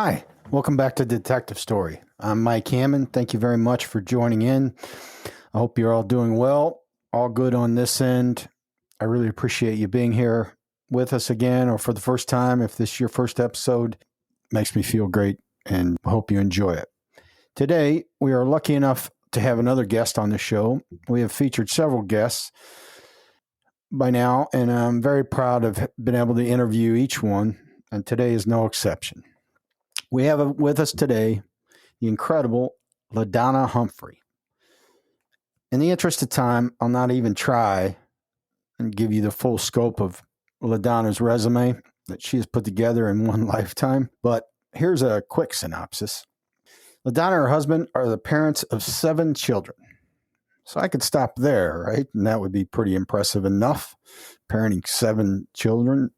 Hi, welcome back to Detective Story. I'm Mike Hammond. Thank you very much for joining in. I hope you're all doing well, all good on this end. I really appreciate you being here with us again or for the first time. If this is your first episode, it makes me feel great and hope you enjoy it. Today, we are lucky enough to have another guest on the show. We have featured several guests by now, and I'm very proud of being able to interview each one, and today is no exception. We have with us today the incredible LaDonna Humphrey. In the interest of time, I'll not even try and give you the full scope of LaDonna's resume that she has put together in one lifetime, but here's a quick synopsis. LaDonna and her husband are the parents of 7 children. So I could stop there, right? And that would be pretty impressive enough, parenting 7 children.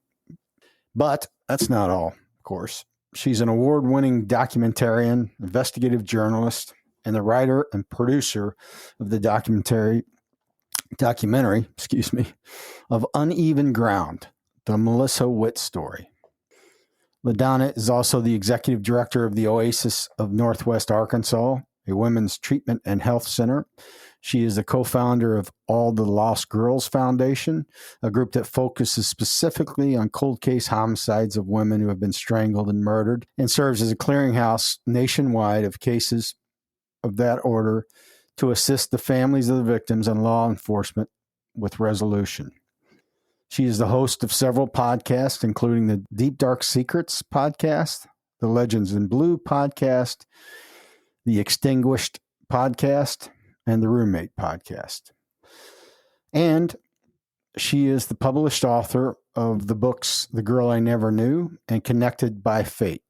But that's not all, of course. She's an award-winning documentarian, investigative journalist, and the writer and producer of the documentary, of Uneven Ground, the Melissa Witt Story. LaDonna is also the executive director of the Oasis of Northwest Arkansas, a women's treatment and health center. She is the co-founder of All the Lost Girls Foundation, a group that focuses specifically on cold case homicides of women who have been strangled and murdered, and serves as a clearinghouse nationwide of cases of that order to assist the families of the victims and law enforcement with resolution. She is the host of several podcasts, including the Deep Dark Secrets podcast, the Legends in Blue podcast, the Extinguished podcast, and the Roommate podcast. And she is the published author of the books The Girl I Never Knew and Connected by Fate.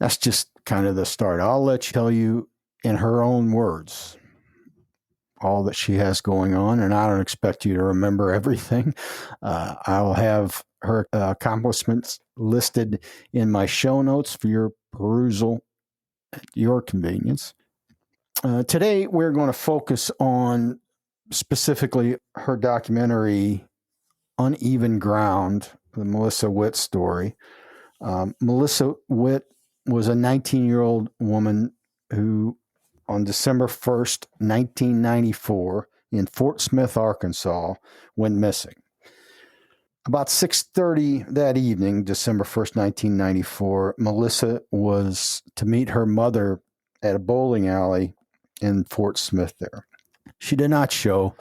That's just kind of the start. I'll let you tell you in her own words all that she has going on, and I don't expect you to remember everything. I'll have her accomplishments listed in my show notes for your perusal at your convenience. Today, we're going to focus on specifically her documentary, Uneven Ground, the Melissa Witt story. Melissa Witt was a 19-year-old woman who, on December 1st, 1994, in Fort Smith, Arkansas, went missing. About 6:30 that evening, December 1st, 1994, Melissa was to meet her mother at a bowling alley in Fort Smith there. She did not show,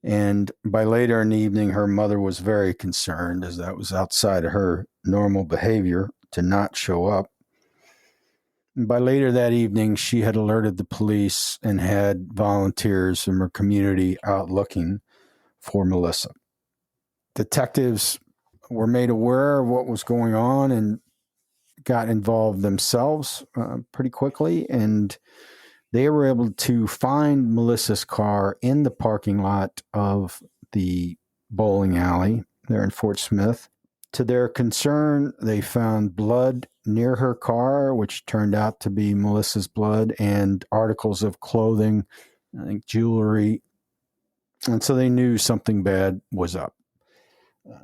and by later in the evening, her mother was very concerned, as that was outside of her normal behavior to not show up. And by later that evening, she had alerted the police and had volunteers from her community out looking for Melissa. Detectives were made aware of what was going on and got involved themselves pretty quickly, and they were able to find Melissa's car in the parking lot of the bowling alley there in Fort Smith. To their concern, they found blood near her car, which turned out to be Melissa's blood, and articles of clothing, I think jewelry. And so they knew something bad was up.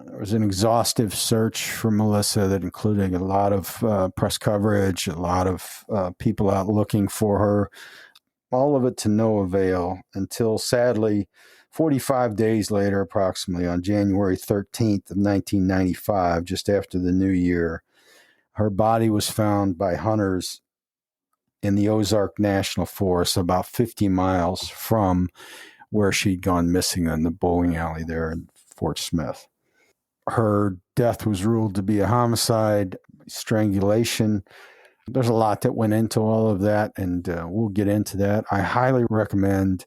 There was an exhaustive search for Melissa that included a lot of press coverage, a lot of people out looking for her, all of it to no avail until, sadly, 45 days later, approximately on January 13th of 1995, just after the new year, her body was found by hunters in the Ozark National Forest, about 50 miles from where she'd gone missing in the bowling alley there in Fort Smith. Her death was ruled to be a homicide, strangulation. There's a lot that went into all of that, and we'll get into that. I highly recommend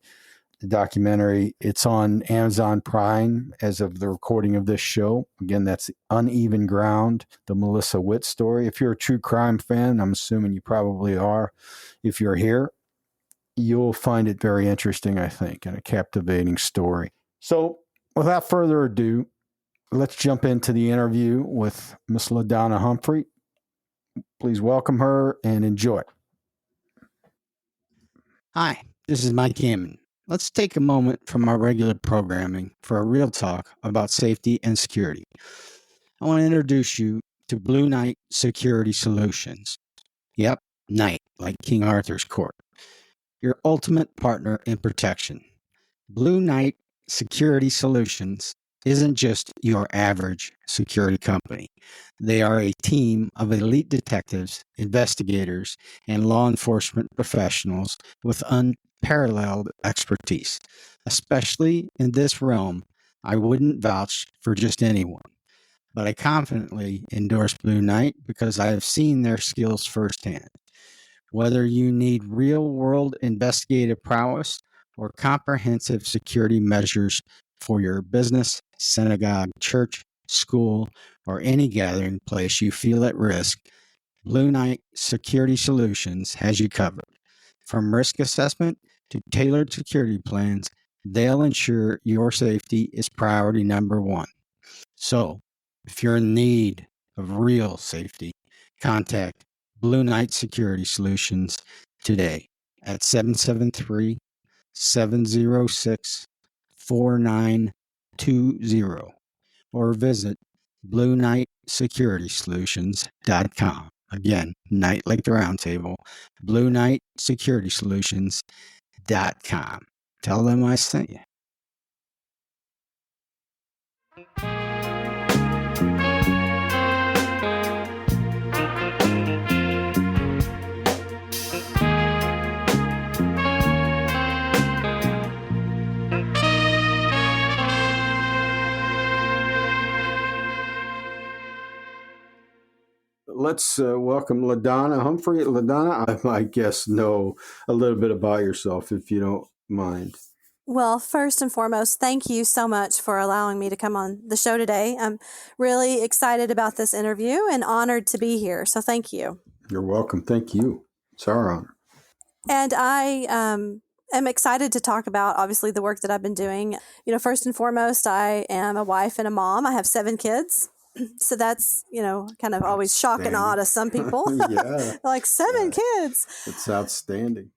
the documentary. It's on Amazon Prime as of the recording of this show. Again, that's Uneven Ground, the Melissa Witt story. If you're a true crime fan, I'm assuming you probably are. If you're here, you'll find it very interesting, I think, and a captivating story. So without further ado, let's jump into the interview with Miss LaDonna Humphrey. Please welcome her and enjoy. Hi, this is Mike Hammond. Let's take a moment from our regular programming for a real talk about safety and security. I want to introduce you to Blue Knight Security Solutions. Yep, Knight, like King Arthur's court. Your ultimate partner in protection. Blue Knight Security Solutions isn't just your average security company. They are a team of elite detectives, investigators, and law enforcement professionals with unparalleled expertise. Especially in this realm, I wouldn't vouch for just anyone, but I confidently endorse Blue Knight because I have seen their skills firsthand. Whether you need real-world investigative prowess or comprehensive security measures for your business, synagogue, church, school, or any gathering place you feel at risk, Blue Knight Security Solutions has you covered. From risk assessment to tailored security plans, they'll ensure your safety is priority number one. So, if you're in need of real safety, contact Blue Knight Security Solutions today at 773-706-4920 or visit BlueKnightSecuritySolutions.com. Again, Knight like the round table, BlueKnightSecuritySolutions.com. Tell them I sent you. Let's welcome LaDonna Humphrey. LaDonna, I guess know a little bit about yourself, if you don't mind. Well, first and foremost, thank you so much for allowing me to come on the show today. I'm really excited about this interview and honored to be here. So thank you. You're welcome. Thank you. It's our honor. And I am excited to talk about, obviously, the work that I've been doing. You know, first and foremost, I am a wife and a mom. I have 7 kids. So that's, kind of always shock and awe to some people. Yeah. Like 7 kids. It's outstanding.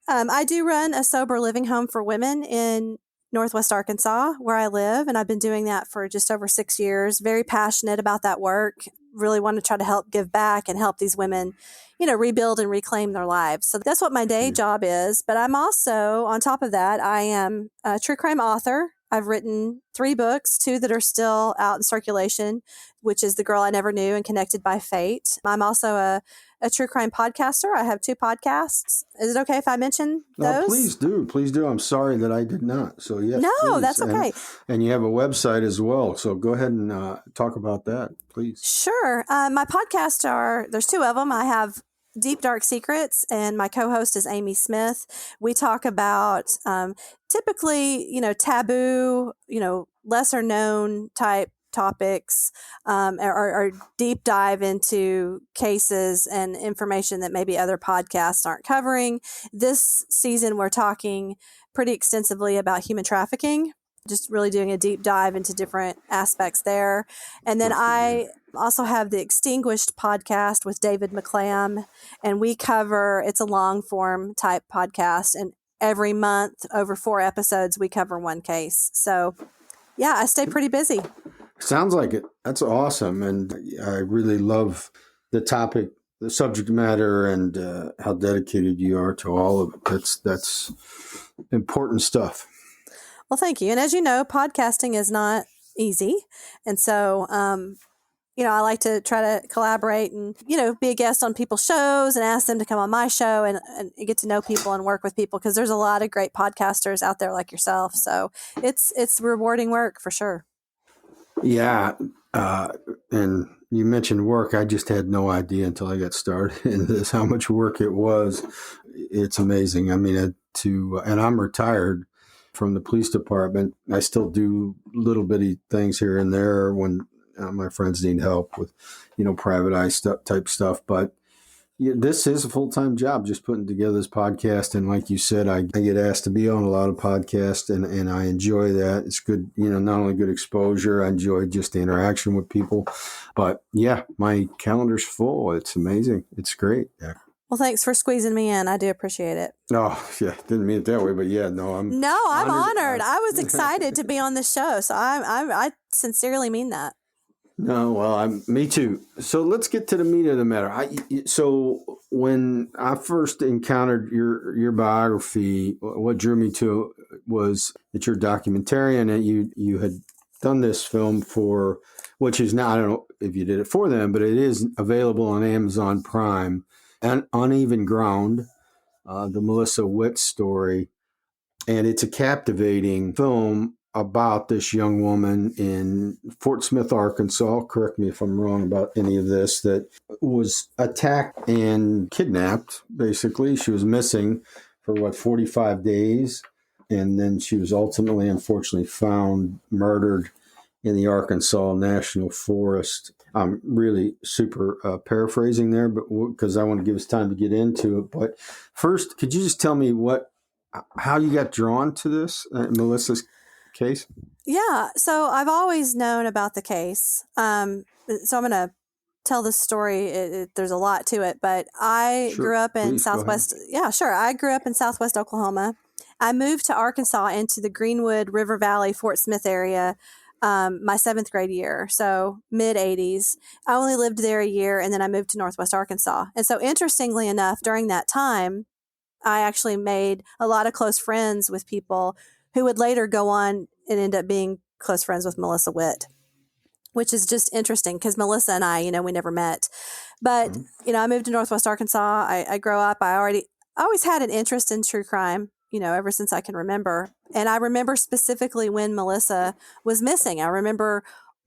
I do run a sober living home for women in Northwest Arkansas, where I live, and I've been doing that for just over 6 years. Very passionate about that work. Really want to try to help give back and help these women, rebuild and reclaim their lives. So that's what my day job is. But I'm also, on top of that, I am a true crime author. I've written 3 books, 2 that are still out in circulation, which is The Girl I Never Knew and Connected by Fate. I'm also a true crime podcaster. I have 2 podcasts. Is it okay if I mention those? Please do. Please do. I'm sorry that I did not. So yes, no, please. That's okay. And you have a website as well. So go ahead and talk about that, please. Sure. My podcasts there's 2 of them. I have Deep Dark Secrets, and my co-host is Amy Smith. We talk about typically, taboo, lesser known type topics, or deep dive into cases and information that maybe other podcasts aren't covering. This season, we're talking pretty extensively about human trafficking, just really doing a deep dive into different aspects there. And then I also have the Extinguished podcast with David McClam, and it's a long form type podcast. And every month, over 4 episodes, we cover one case. So yeah, I stay pretty busy. Sounds like it. That's awesome. And I really love the topic, the subject matter, and how dedicated you are to all of it. That's important stuff. Well, thank you. And as you know, podcasting is not easy. And so, I like to try to collaborate and, be a guest on people's shows and ask them to come on my show and get to know people and work with people, because there's a lot of great podcasters out there like yourself. So it's rewarding work for sure. Yeah. And you mentioned work. I just had no idea until I got started in this, how much work it was. It's amazing. I mean, and I'm retired from the police department. I still do little bitty things here and there when my friends need help with, private eye type stuff. But this is a full-time job, just putting together this podcast. And like you said, I get asked to be on a lot of podcasts, and I enjoy that. It's good, not only good exposure, I enjoy just the interaction with people. But yeah, my calendar's full. It's amazing. It's great. Yeah. Well, thanks for squeezing me in. I do appreciate it. Oh, yeah. Didn't mean it that way, but yeah, no, I'm honored. I was excited to be on the show. So I sincerely mean that. No, well, me too. So let's get to the meat of the matter. So when I first encountered your biography, what drew me to it was that you're a documentarian and you had done this film for, which is now, I don't know if you did it for them, but it is available on Amazon Prime, and Uneven Ground, the Melissa Witt story. And it's a captivating film about this young woman in Fort Smith, Arkansas. Correct me if I'm wrong about any of this, that was attacked and kidnapped, basically. She was missing for 45 days. And then she was ultimately, unfortunately, found murdered in the Arkansas National Forest. I'm really super paraphrasing there, but because I want to give us time to get into it. But first, could you just tell me how you got drawn to this, Melissa's case? Yeah, so I've always known about the case. So I'm going to tell the story. There's a lot to it, but I grew up in Southwest. Yeah, sure. I grew up in Southwest Oklahoma. I moved to Arkansas into the Greenwood, River Valley, Fort Smith area my 7th grade year, so mid-'80s. I only lived there a year, and then I moved to Northwest Arkansas. And so interestingly enough, during that time, I actually made a lot of close friends with people who would later go on and end up being close friends with Melissa Witt, which is just interesting because Melissa and I, we never met. But, I moved to Northwest Arkansas. I grew up. I always had an interest in true crime, ever since I can remember. And I remember specifically when Melissa was missing. I remember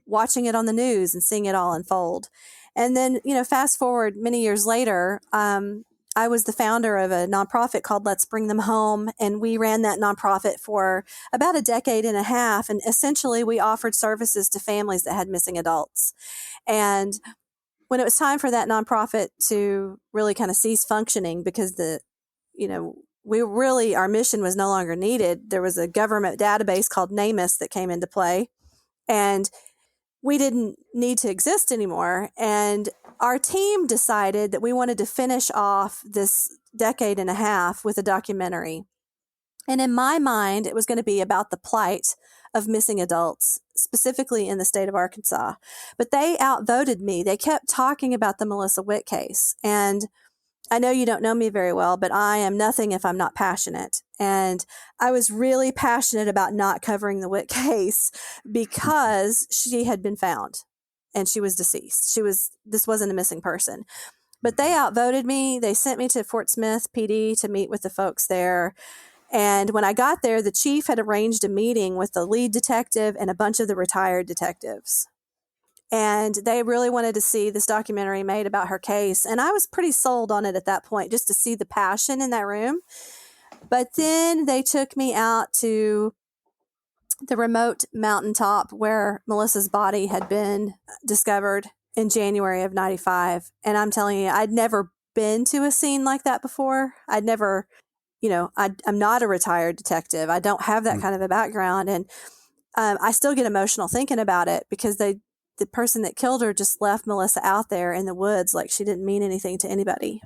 watching it on the news and seeing it all unfold. And then, fast forward many years later, I was the founder of a nonprofit called Let's Bring Them Home, and we ran that nonprofit for about a decade and a half. And essentially, we offered services to families that had missing adults. And when it was time for that nonprofit to really kind of cease functioning because our mission was no longer needed, there was a government database called NamUs that came into play, and we didn't need to exist anymore. And our team decided that we wanted to finish off this decade and a half with a documentary. And in my mind, it was going to be about the plight of missing adults, specifically in the state of Arkansas. But they outvoted me. They kept talking about the Melissa Witt case. And I know you don't know me very well, but I am nothing if I'm not passionate. And I was really passionate about not covering the Witt case because she had been found and she was deceased. This wasn't a missing person. But they outvoted me. They sent me to Fort Smith PD to meet with the folks there. And when I got there, the chief had arranged a meeting with the lead detective and a bunch of the retired detectives. And they really wanted to see this documentary made about her case. And I was pretty sold on it at that point, just to see the passion in that room. But then they took me out to the remote mountaintop where Melissa's body had been discovered in January of 95. And I'm telling you, I'd never been to a scene like that before. I'd never, I'm not a retired detective. I don't have that kind of a background. And I still get emotional thinking about it because the person that killed her just left Melissa out there in the woods like she didn't mean anything to anybody.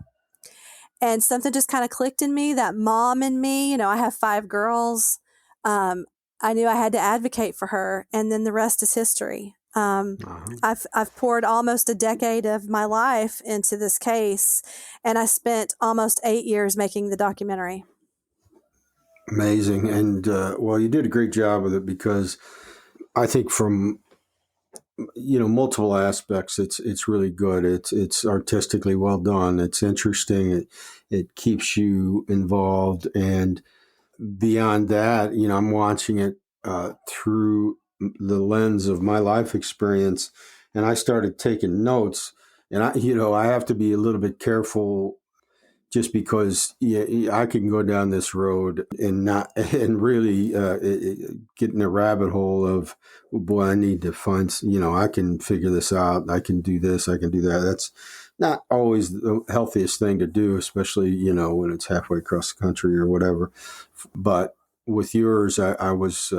And something just kind of clicked in me, that mom in me. I have 5 girls. I knew I had to advocate for her, and then the rest is history. I've poured almost a decade of my life into this case, and I spent almost 8 years making the documentary. Amazing. And you did a great job with it, because I think from multiple aspects, it's really good. It's artistically well done. It's interesting. It keeps you involved, and beyond that, I'm watching it through the lens of my life experience, and I started taking notes. And I have to be a little bit careful, just because I can go down this road and really get in a rabbit hole of, oh boy, I need to find, I can figure this out. I can do this. I can do that. That's not always the healthiest thing to do, especially, when it's halfway across the country or whatever. But with yours, I was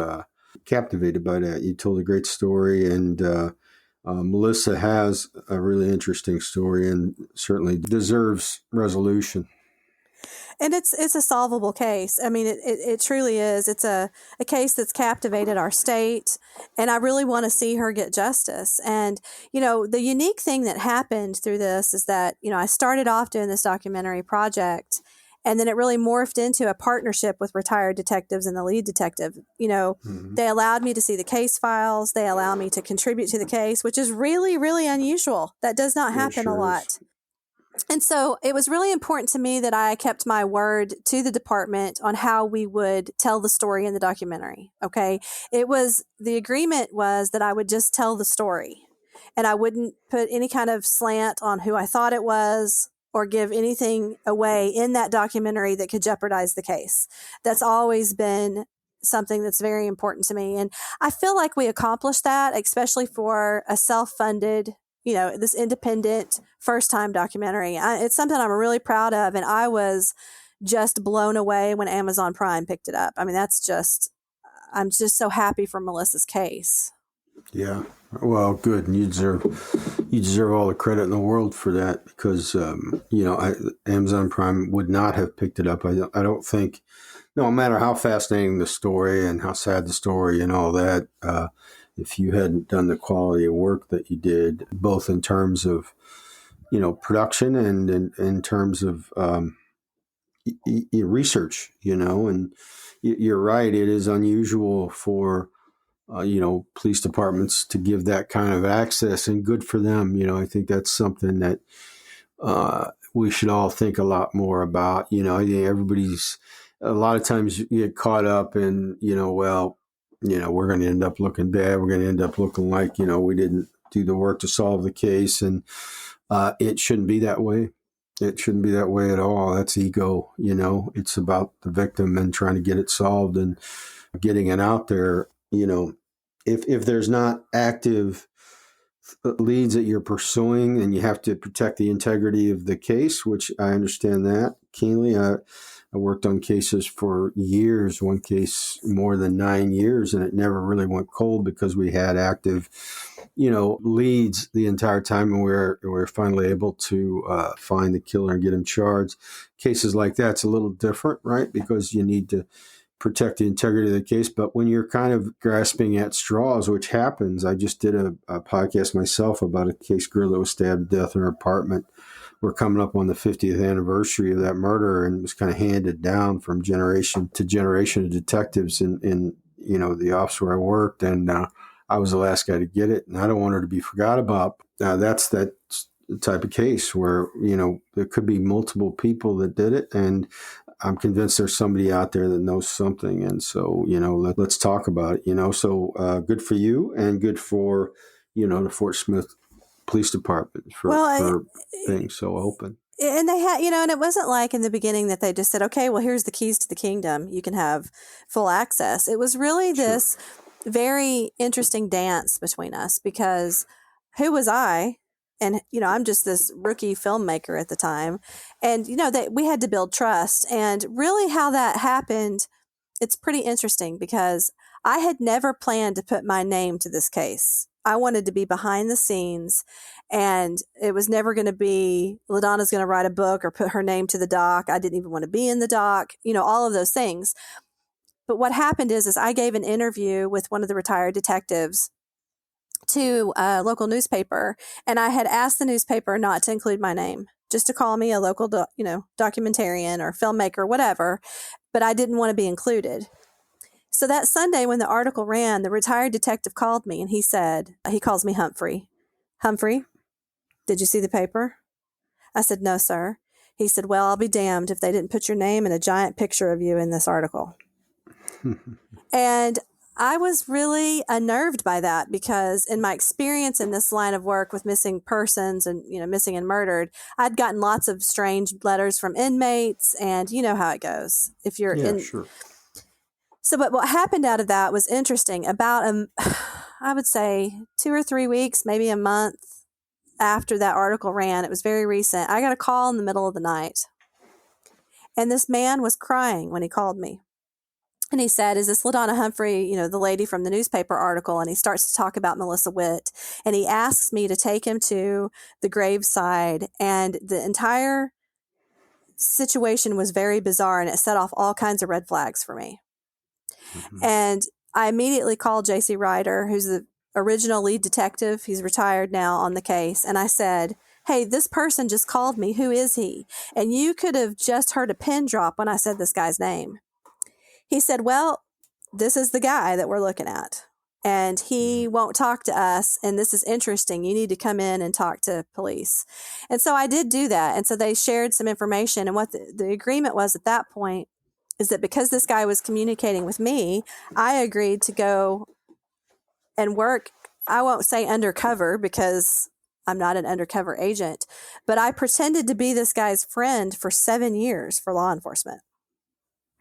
captivated by that. You told a great story, and Melissa has a really interesting story and certainly deserves resolution. And it's a solvable case. I mean, it truly is. It's a case that's captivated our state, and I really want to see her get justice. And, the unique thing that happened through this is that, I started off doing this documentary project, and then it really morphed into a partnership with retired detectives and the lead detective. They allowed me to see the case files. They allow me to contribute to the case, which is really, really unusual. That does not happen a lot. And so it was really important to me that I kept my word to the department on how we would tell the story in the documentary. Okay. The agreement was that I would just tell the story, and I wouldn't put any kind of slant on who I thought it was or give anything away in that documentary that could jeopardize the case. That's always been something that's very important to me. And I feel like we accomplished that, especially for a self-funded, this independent first-time documentary. It's something I'm really proud of, and I was just blown away when Amazon Prime picked it up. I mean, I'm just so happy for Melissa's case. Yeah, well, good, and you deserve all the credit in the world for that, because Amazon Prime would not have picked it up. I don't think, no matter how fascinating the story and how sad the story and all that. If you hadn't done the quality of work that you did, both in terms of, production and in terms of research, and you're right, it is unusual for, police departments to give that kind of access, and good for them. I think that's something that we should all think a lot more about. I think a lot of times you get caught up in, we're going to end up looking bad. We're going to end up looking like, we didn't do the work to solve the case. And it shouldn't be that way. It shouldn't be that way at all. That's ego. It's about the victim and trying to get it solved and getting it out there. If there's not active leads that you're pursuing, and you have to protect the integrity of the case, which I understand that keenly. I worked on cases for years, one case more than 9 years, and it never really went cold because we had active, leads the entire time, and we were finally able to find the killer and get him charged. Cases like that's a little different, right? Because you need to protect the integrity of the case. But when you're kind of grasping at straws, which happens, I just did a podcast myself about a case girl that was stabbed to death in her apartment. We're coming up on the 50th anniversary of that murder, and it was kind of handed down from generation to generation of detectives in the office where I worked, and I was the last guy to get it, and I don't want her to be forgot about. That's that type of case where there could be multiple people that did it, and I'm convinced there's somebody out there that knows something, and so let's talk about it. So good for you, and good for the Fort Smith Police Department for being so open. And they had, and it wasn't like in the beginning that they just said, okay, well, here's the keys to the kingdom. You can have full access. It was really this very interesting dance between us, because who was I? And, I'm just this rookie filmmaker at the time. And, we had to build trust. And really how that happened, it's pretty interesting, because I had never planned to put my name to this case. I wanted to be behind the scenes, and it was never going to be LaDonna's going to write a book or put her name to the doc. I didn't even want to be in the doc, all of those things. But what happened is I gave an interview with one of the retired detectives to a local newspaper, and I had asked the newspaper not to include my name, just to call me a local, documentarian or filmmaker, whatever, but I didn't want to be included. So that Sunday when the article ran, the retired detective called me, and he said, he calls me Humphrey. Humphrey, did you see the paper? I said, no, sir. He said, well, I'll be damned if they didn't put your name and a giant picture of you in this article. And I was really unnerved by that, because in my experience in this line of work with missing persons and, missing and murdered, I'd gotten lots of strange letters from inmates, and you know how it goes. If you're Sure. So, but what happened out of that was interesting. About, I would say 2 or 3 weeks, maybe a month after that article ran, it was very recent, I got a call in the middle of the night. And this man was crying when he called me. And he said, is this LaDonna Humphrey, the lady from the newspaper article? And he starts to talk about Melissa Witt. And he asks me to take him to the graveside. And the entire situation was very bizarre, and it set off all kinds of red flags for me. Mhm. And I immediately called J.C. Ryder, who's the original lead detective. He's retired now on the case. And I said, hey, this person just called me. Who is he? And you could have just heard a pin drop when I said this guy's name. He said, well, this is the guy that we're looking at. And he won't talk to us. And this is interesting. You need to come in and talk to police. And so I did do that. And so they shared some information. And what the agreement was at that point is that because this guy was communicating with me, I agreed to go and work. I won't say undercover because I'm not an undercover agent, but I pretended to be this guy's friend for 7 years for law enforcement.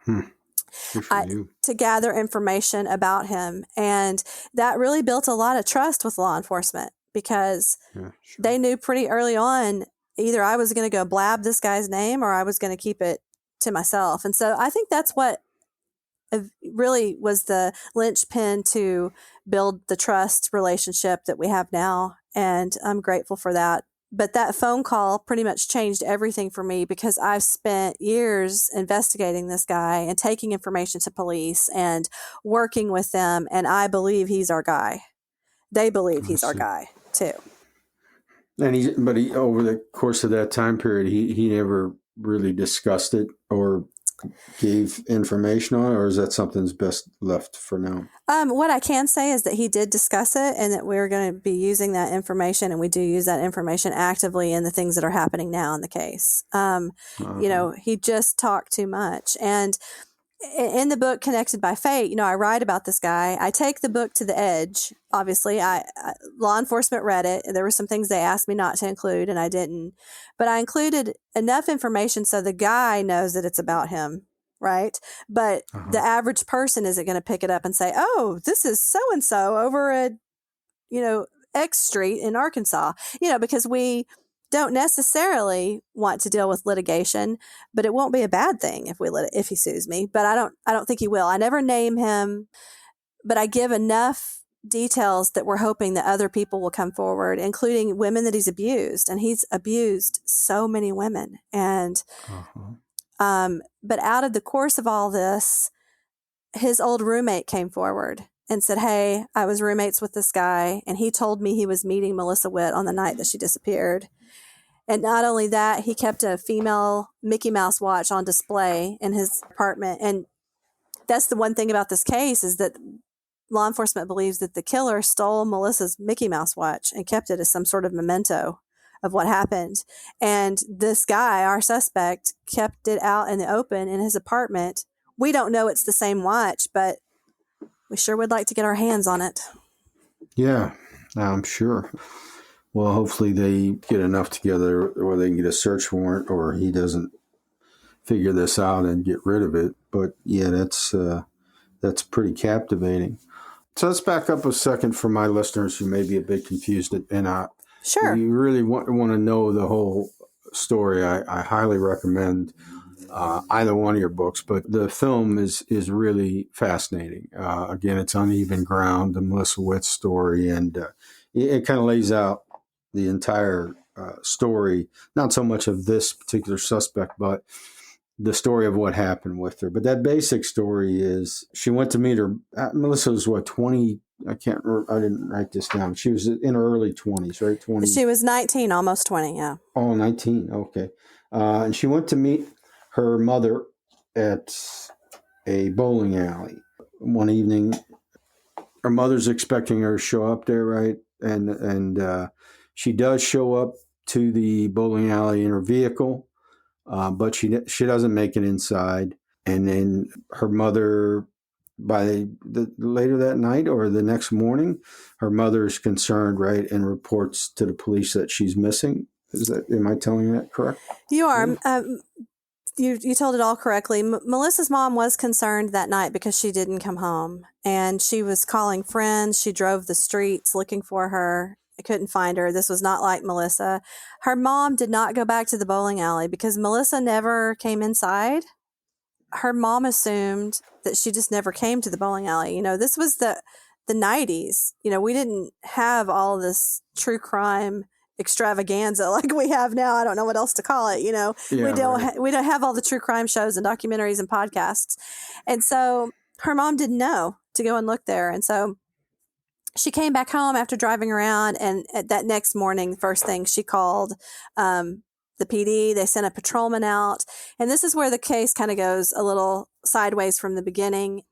Good for you. To gather information about him. And that really built a lot of trust with law enforcement because they knew pretty early on either I was going to go blab this guy's name or I was going to keep it to myself. And so I think that's what really was the linchpin to build the trust relationship that we have now. And I'm grateful for that. But that phone call pretty much changed everything for me because I've spent years investigating this guy and taking information to police and working with them. And I believe he's our guy. They believe he's our guy too. And he over the course of that time period, he never really discussed it or gave information on it, or is that something that's best left for now? What I can say is that he did discuss it and that we're going to be using that information, and we do use that information actively in the things that are happening now in the case. You know, he just talked too much. And in the book Connected by Fate, you know, I write about this guy. I take the book to the edge. Obviously, law enforcement read it. There were some things they asked me not to include, and I didn't. But I included enough information so the guy knows that it's about him, right? But the average person isn't going to pick it up and say, oh, this is so-and-so over at, you know, X Street in Arkansas, you know, because we don't necessarily want to deal with litigation, but it won't be a bad thing if he sues me. But I don't think he will. I never name him, but I give enough details that we're hoping that other people will come forward, including women that he's abused, and he's abused so many women. And but out of the course of all this, his old roommate came forward and said, hey, I was roommates with this guy, and he told me he was meeting Melissa Witt on the night that she disappeared. And not only that, he kept a female Mickey Mouse watch on display in his apartment. And that's the one thing about this case is that law enforcement believes that the killer stole Melissa's Mickey Mouse watch and kept it as some sort of memento of what happened. And this guy, our suspect, kept it out in the open in his apartment. We don't know it's the same watch, but we sure would like to get our hands on it. Yeah, I'm sure. Well, hopefully they get enough together where they can get a search warrant, or he doesn't figure this out and get rid of it. But yeah, that's pretty captivating. So let's back up a second for my listeners who may be a bit confused. And Sure. if you really want to know the whole story, I highly recommend either one of your books. But the film is really fascinating. Again, it's Uneven Ground, the Melissa Witt story, and it kind of lays out the entire story, not so much of this particular suspect, but the story of what happened with her. But that basic story is she went to meet her. Melissa was 20? I didn't write this down. She was in her early 20s, right? 20. She was 19, almost 20, yeah. Oh, 19. Okay. And she went to meet her mother at a bowling alley one evening. Her mother's expecting her to show up there, right? And she does show up to the bowling alley in her vehicle, but she doesn't make it inside. And then her mother, by later that night or the next morning, her mother is concerned, right, and reports to the police that she's missing. Am I telling you that correct? You are. You told it all correctly. Melissa's mom was concerned that night because she didn't come home, and she was calling friends. She drove the streets looking for her. I couldn't find her. This was not like Melissa. Her mom did not go back to the bowling alley because Melissa never came inside. Her mom assumed that she just never came to the bowling alley. You know, this was the 90s. You know, we didn't have all this true crime extravaganza like we have now. I don't know what else to call it. Yeah, We don't have all the true crime shows and documentaries and podcasts. And so her mom didn't know to go and look there. And so she came back home after driving around, and that next morning, first thing, she called the PD. They sent a patrolman out. And this is where the case kind of goes a little sideways from the beginning.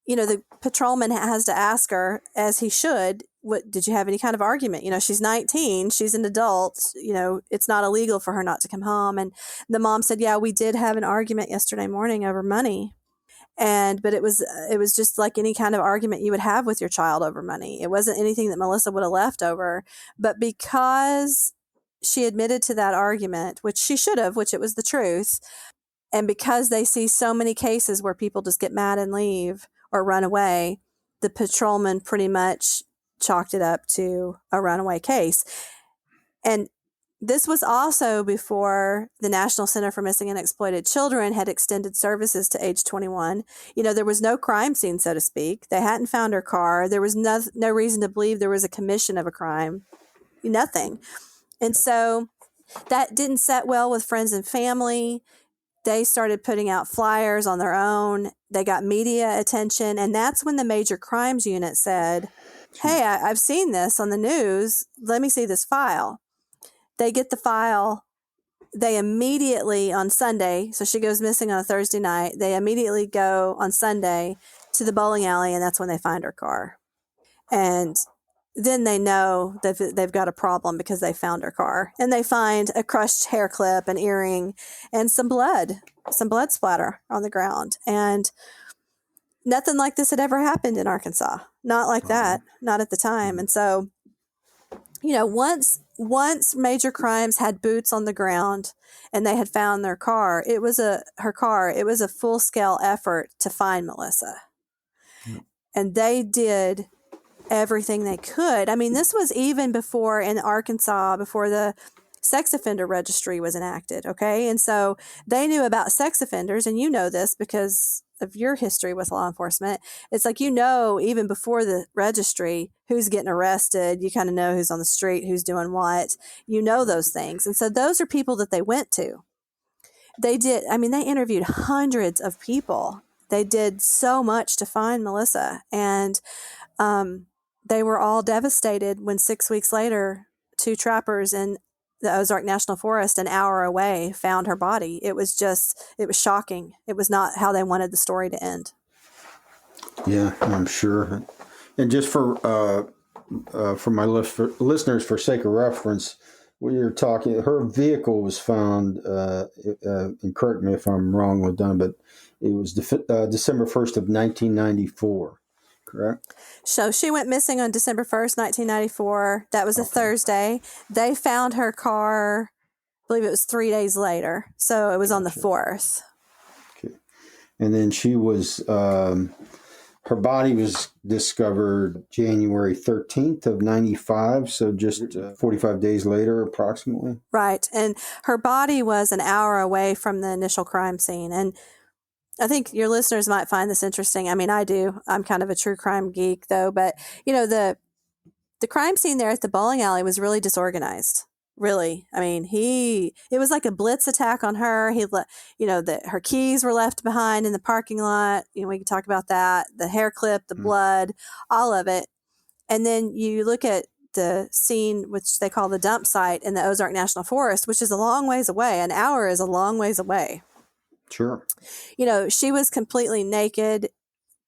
The patrolman has to ask her, as he should, what did you have any kind of argument? She's 19, she's an adult, it's not illegal for her not to come home. And the mom said, yeah, we did have an argument yesterday morning over money. But it was just like any kind of argument you would have with your child over money. It wasn't anything that Melissa would have left over. But because she admitted to that argument, which she should have, which it was the truth, and because they see so many cases where people just get mad and leave or run away, the patrolman pretty much chalked it up to a runaway case. And this was also before the National Center for Missing and Exploited Children had extended services to age 21. There was no crime scene, so to speak. They hadn't found her car. There was no reason to believe there was a commission of a crime. Nothing. And so that didn't set well with friends and family. They started putting out flyers on their own. They got media attention. And that's when the Major Crimes Unit said, hey, I've seen this on the news. Let me see this file. They get the file. They immediately on Sunday, so she goes missing on a Thursday night. They immediately go on Sunday to the bowling alley, and that's when they find her car. And then they know that they've got a problem because they found her car. And they find a crushed hair clip, an earring, and some blood splatter on the ground. And nothing like this had ever happened in Arkansas. Not like that. Not at the time. And so, once Major Crimes had boots on the ground and they had found her car, it was a full-scale effort to find Melissa. And they did everything they could. I mean, this was even before in Arkansas, before the sex offender registry was enacted. Okay. And so they knew about sex offenders, and this because of your history with law enforcement. It's like, even before the registry, who's getting arrested, you kind of know who's on the street, who's doing what, those things. And so those are people that they went to. They interviewed hundreds of people. They did so much to find Melissa. And they were all devastated when 6 weeks later, 2 trappers in the Ozark National Forest, an hour away, found her body. It was shocking. It was not how they wanted the story to end. Yeah, I'm sure. And just for my listeners, for sake of reference, when you're talking, her vehicle was found, and correct me if I'm wrong, LaDonna, but it was December 1st of 1994, correct? So she went missing on December 1st, 1994. That was a Thursday. They found her car, I believe it was 3 days later. So it was on the 4th. Okay. And then she was, her body was discovered January 13th of 95. So just 45 days later, approximately. Right. And her body was an hour away from the initial crime scene. And I think your listeners might find this interesting. I mean, I do. I'm kind of a true crime geek, though. But, the crime scene there at the bowling alley was really disorganized. Really. I mean, it was like a blitz attack on her. Her keys were left behind in the parking lot. We can talk about that. The hair clip, the blood, all of it. And then you look at the scene, which they call the dump site in the Ozark National Forest, which is a long ways away. An hour is a long ways away. Sure. She was completely naked.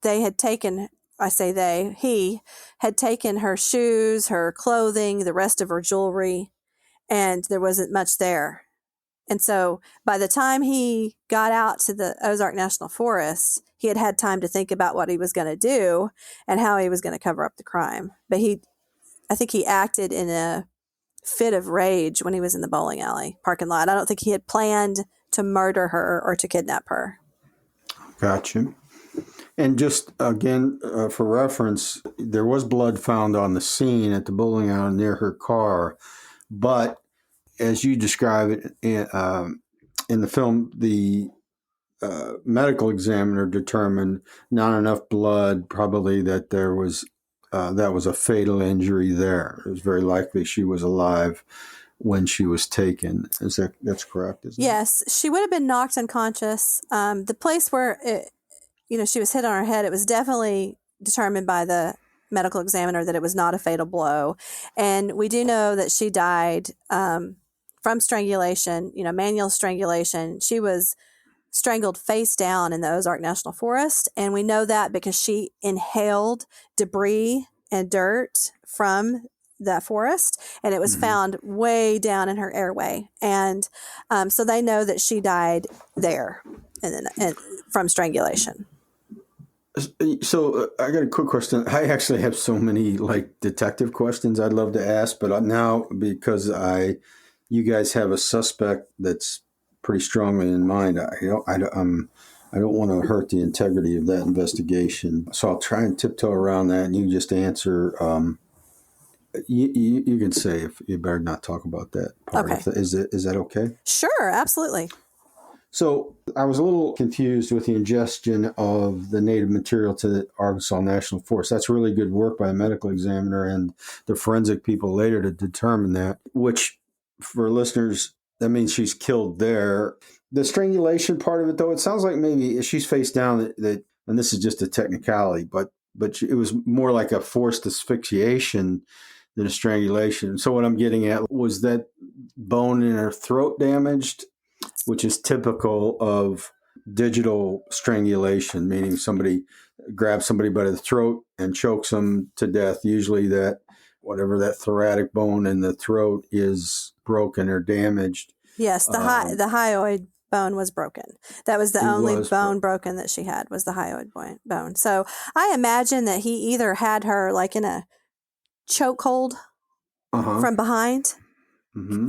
He had taken her shoes, her clothing, the rest of her jewelry, and there wasn't much there. And so by the time he got out to the Ozark National Forest, he had had time to think about what he was going to do and how he was going to cover up the crime. But I think he acted in a fit of rage when he was in the bowling alley parking lot. I don't think he had planned to murder her or to kidnap her. Gotcha. And just again, for reference, there was blood found on the scene at the bowling alley near her car. But as you describe it in the film, the medical examiner determined not enough blood, probably that there was that was a fatal injury there. It was very likely she was alive when she was taken. That's correct, isn't it? Yes, she would have been knocked unconscious. The place where she was hit on her head, it was definitely determined by the medical examiner that it was not a fatal blow. And we do know that she died from strangulation, manual strangulation. She was strangled face down in the Ozark National Forest. And we know that because she inhaled debris and dirt from that forest, and it was found way down in her airway. And so they know that she died there and from strangulation. So I got a quick question. I actually have so many detective questions I'd love to ask, but now because you guys have a suspect that's pretty strongly in mind, I don't want to hurt the integrity of that investigation. So I'll try and tiptoe around that, and you can just answer. You can say if you better not talk about that part. Okay. Is that okay? Sure, absolutely. So I was a little confused with the ingestion of the native material to the Arkansas National Forest. That's really good work by the medical examiner and the forensic people later to determine that, which for listeners, that means she's killed there. The strangulation part of it, though, it sounds like maybe she's face down, that, and this is just a technicality, but it was more like a forced asphyxiation than a strangulation. So what I'm getting at was that bone in her throat damaged, which is typical of digital strangulation, meaning somebody grabs somebody by the throat and chokes them to death. Usually that whatever that thoracic bone in the throat is broken or damaged. Yes, the hyoid bone was broken. That was the only bone broken that she had, was the hyoid bone. So I imagine that he either had her in a chokehold from behind,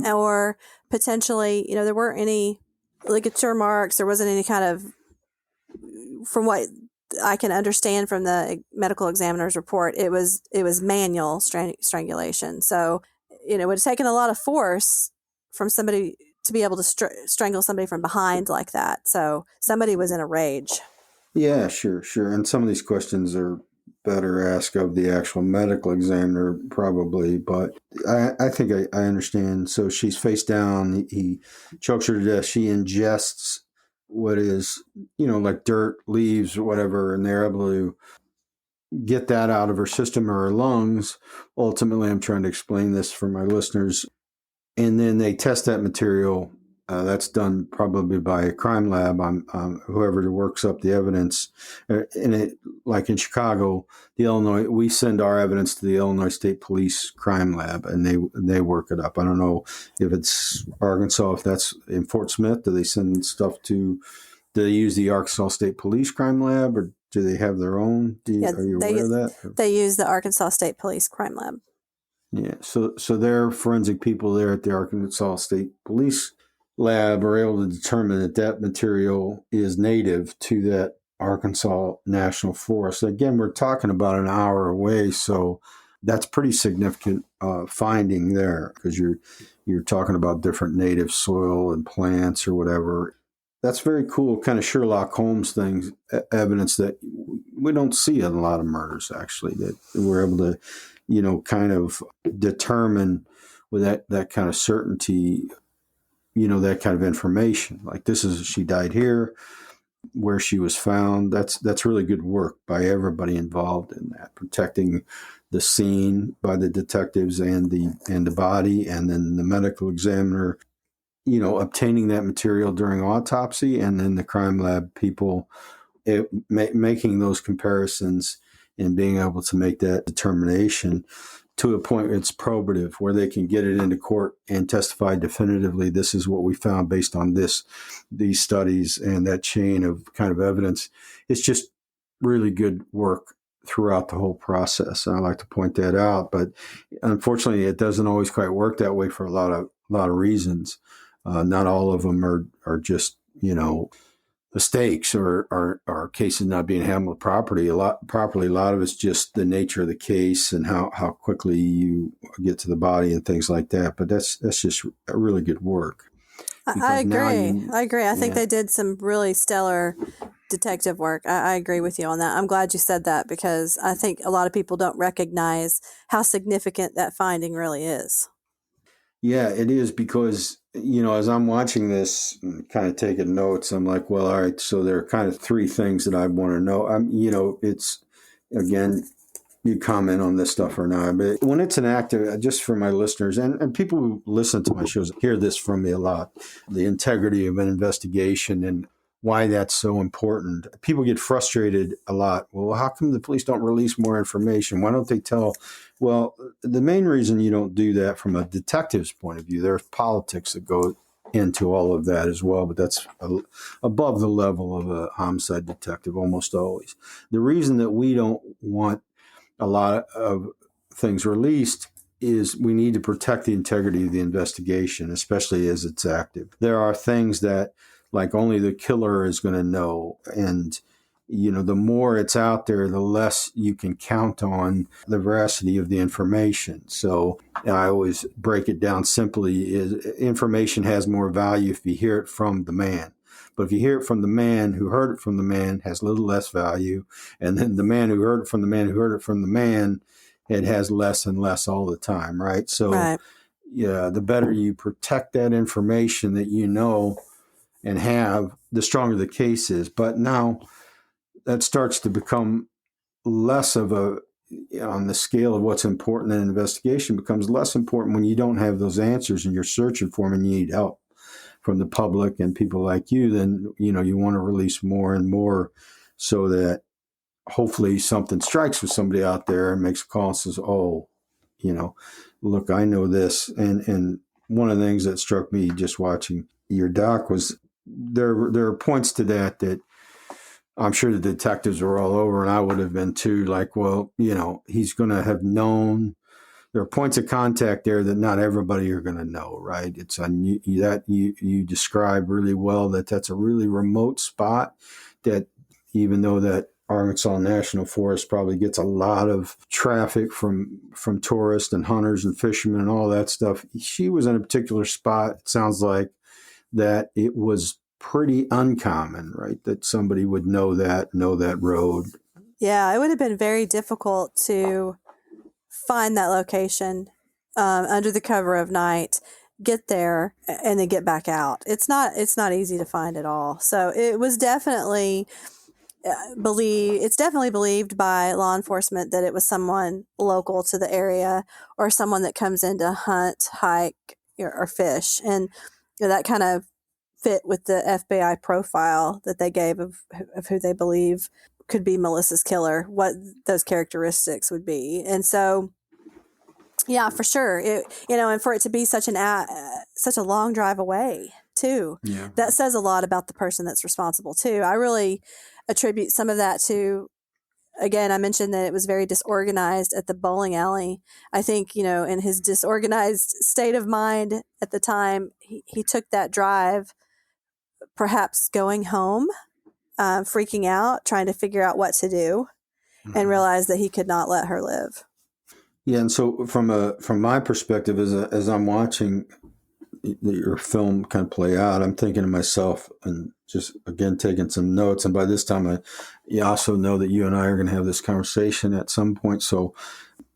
or potentially, there weren't any ligature marks. There wasn't any kind of, from what I can understand from the medical examiner's report, it was manual strangulation. So, it would have taken a lot of force from somebody to be able to strangle somebody from behind like that. So somebody was in a rage. Yeah, sure. And some of these questions are better asked of the actual medical examiner probably, but I think I understand. So she's face down. He chokes her to death. She ingests what is, like dirt, leaves, or whatever, and they're able to get that out of her system or her lungs. Ultimately, I'm trying to explain this for my listeners. And then they test that material. That's done probably by a crime lab, whoever works up the evidence. Like in Chicago, we send our evidence to the Illinois State Police Crime Lab, and they work it up. I don't know if it's Arkansas, if that's in Fort Smith. Do they send stuff do they use the Arkansas State Police Crime Lab, or do they have their own? Are you aware of that? They use the Arkansas State Police Crime Lab. Yeah, so they're forensic people there at the Arkansas State Police Lab are able to determine that material is native to that Arkansas National Forest. Again, we're talking about an hour away, so that's pretty significant finding there, because you're talking about different native soil and plants or whatever. That's very cool, kind of Sherlock Holmes things, evidence that we don't see in a lot of murders, actually, that we're able to kind of determine with that kind of certainty, that kind of information. Like she died here, where she was found. That's really good work by everybody involved in that, protecting the scene by the detectives and the body, and then the medical examiner, obtaining that material during autopsy, and then the crime lab people making those comparisons and being able to make that determination to a point where it's probative, where they can get it into court and testify definitively. This is what we found based on these studies and that chain of kind of evidence. It's just really good work throughout the whole process. And I like to point that out, but unfortunately, it doesn't always quite work that way for a lot of reasons. Not all of them are just mistakes or cases not being handled properly. A lot of it's just the nature of the case and how quickly you get to the body and things like that. But that's just a really good work. I agree. I think they did some really stellar detective work. I agree with you on that. I'm glad you said that because I think a lot of people don't recognize how significant that finding really is. Yeah, it is because, as I'm watching this and kind of taking notes, I'm like, well, all right, so there are kind of three things that I want to know. It's, again, you comment on this stuff or not, but when it's an active, just for my listeners and people who listen to my shows hear this from me a lot, the integrity of an investigation and why that's so important. People get frustrated a lot. Well, how come the police don't release more information? Why don't they tell? Well, the main reason you don't do that from a detective's point of view, there's politics that go into all of that as well, but that's above the level of a homicide detective almost always. The reason that we don't want a lot of things released is we need to protect the integrity of the investigation, especially as it's active. There are things that like only the killer is going to know. And, the more it's out there, the less you can count on the veracity of the information. So I always break it down simply is information has more value if you hear it from the man. But if you hear it from the man who heard it from the man, has a little less value. And then the man who heard it from the man who heard it from the man, it has less and less all the time, right? So, Right. Yeah, the better you protect that information that you know and have, the stronger the case is. But now that starts to become less of on the scale of what's important in an investigation, becomes less important when you don't have those answers and you're searching for them and you need help from the public and people like you. Then, you want to release more and more so that hopefully something strikes with somebody out there and makes a call and says, oh, look, I know this. And one of the things that struck me just watching your doc was there are points to that I'm sure the detectives were all over, and I would have been too, like, well, he's going to have known. There are points of contact there that not everybody are going to know, right? It's that you describe really well that's a really remote spot that even though that Arkansas National Forest probably gets a lot of traffic from tourists and hunters and fishermen and all that stuff, she was in a particular spot, it sounds like, that it was pretty uncommon, right? That somebody would know that road. Yeah, it would have been very difficult to find that location under the cover of night, get there, and then get back out. It's not easy to find at all. So it was definitely it's definitely believed by law enforcement that it was someone local to the area or someone that comes in to hunt, hike, or fish, and that kind of fit with the FBI profile that they gave of who they believe could be Melissa's killer, what those characteristics would be. And so, yeah, for sure. And for it to be such a long drive away too, Yeah. that says a lot about the person that's responsible too. I really attribute some of that to, again, I mentioned that it was very disorganized at the bowling alley. I think, in his disorganized state of mind at the time, he took that drive, perhaps going home, freaking out, trying to figure out what to do, and realized that he could not let her live. Yeah, and so from my perspective, as I'm watching your film kind of play out, I'm thinking to myself and just again taking some notes. And by this time, you also know that you and I are going to have this conversation at some point. So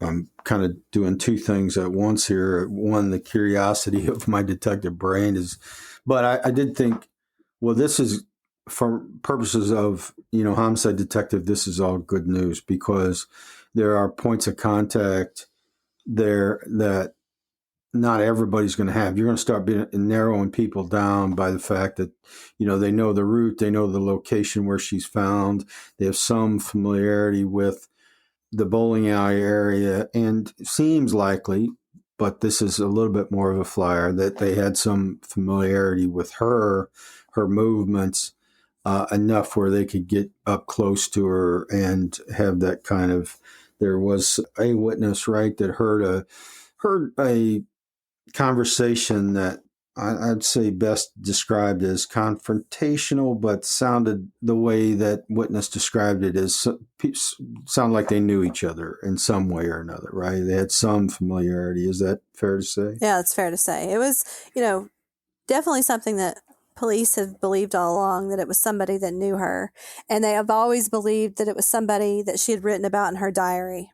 I'm kind of doing two things at once here. One, the curiosity of my detective brain but I did think, well, this is for purposes of homicide detective. This is all good news because there are points of contact there that not everybody's going to have. You're going to start narrowing people down by the fact that, they know the route, they know the location where she's found, they have some familiarity with the bowling alley area, and it seems likely, but this is a little bit more of a flyer, that they had some familiarity with her movements enough where they could get up close to her and have that kind of. There was a witness, right, that heard a conversation that I'd say best described as confrontational, but sounded the way that witness described it as sound like they knew each other in some way or another, right? They had some familiarity. Is that fair to say? Yeah, it's fair to say. It was, definitely something that police have believed all along that it was somebody that knew her. And they have always believed that it was somebody that she had written about in her diary.